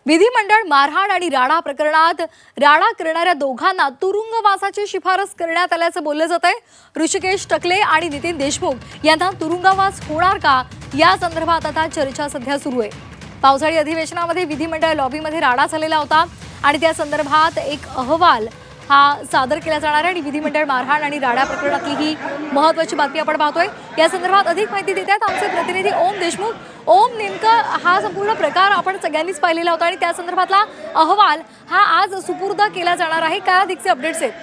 विधिमंडळ मारहाण आणि राडा प्रकरणात राडा करणाऱ्या दोघांना तुरुंगवासाची शिफारस करण्यात आल्याचं बोललं जात आहे। ऋषिकेश टकले आणि नितीन देशमुख यांना तुरुंगवास होणार का, या संदर्भात आता चर्चा सध्या सुरू आहे। पावसाळी अधिवेशनामध्ये विधिमंडळ लॉबीमध्ये राडा झालेला होता आणि त्या संदर्भात एक अहवाल सादर केला जाणार आहे आणि विधिमंडळ मारहाण आणि राडा प्रकरणातली ही महत्त्वाची बातमी आपण पाहतोय। या संदर्भात अधिक माहिती देत आहेत आमचे प्रतिनिधी ओम देशमुख। ओम, नेमका हा संपूर्ण प्रकार आपण सगळ्यांनीच पाहिलेला होता आणि त्या संदर्भातला अहवाल आज सुपूर्द केला जाणार आहे। काय अधिकचे अपडेट्स आहेत?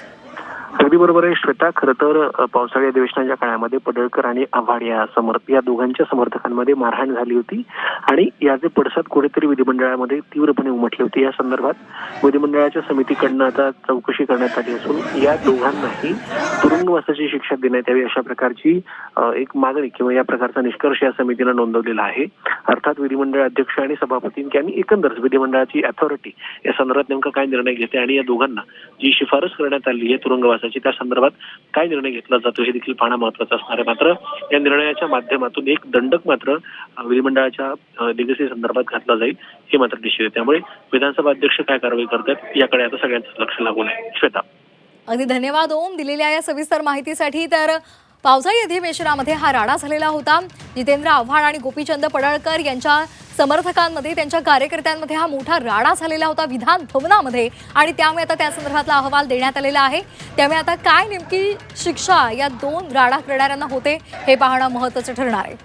अगदी बरोबर आहे श्वेता। खरं तर पावसाळी अधिवेशनाच्या काळामध्ये पडळकर आणि आव्हाड या दोघांच्या समर्थकांमध्ये मारहाण झाली होती आणि याचे पडसाद कुठेतरी विधिमंडळामध्ये तीव्रपणे उमटले होते। या संदर्भात विधिमंडळाच्या समितीकडनं आता चौकशी करण्यात आली असून या दोघांनाही तुरुंगवासाची शिक्षा देण्यात यावी अशा प्रकारची एक मागणी किंवा या प्रकारचा निष्कर्ष या समितीनं नोंदवलेला आहे। अर्थात विधिमंडळ अध्यक्ष आणि सभापती यांनी एकंदर विधिमंडळाची अथॉरिटी या संदर्भात नेमका काय निर्णय घेते आणि या दोघांना जी शिफारस करण्यात आली आहे तुरुंगवासाची त्या संदर्भात काय निर्णय घेतला जातो हे देखील पाहणं महत्त्वाचं असणार आहे। मात्र या निर्णयाच्या माध्यमातून एक दंडक मात्र विधिमंडळाच्या दिग्गज संदर्भात घातला जाईल हे मात्र निश्चित आहे। त्यामुळे विधानसभा अध्यक्ष काय कारवाई करतात याकडे आता सगळ्यांचं लक्ष लागून आहे। श्वेता, अगदी धन्यवाद ओम दिलेल्या या सविस्तर माहितीसाठी। तर पावसाळी अधिवेशनामध्ये हा राडा झालेला होता। जितेंद्र आव्हाड आणि गोपीचंद पडळकर यांच्या समर्थकांमध्ये, त्यांच्या कार्यकर्त्यांमध्ये हा मोठा राडा झालेला होता विधान भवनामध्ये आणि त्यामुळे आता त्या संदर्भातला अहवाल देण्यात आलेला आहे। त्यामुळे आता काय नेमकी शिक्षा या दोन राडा करणाऱ्यांना होते हे पाहणं महत्त्वाचं ठरणार आहे।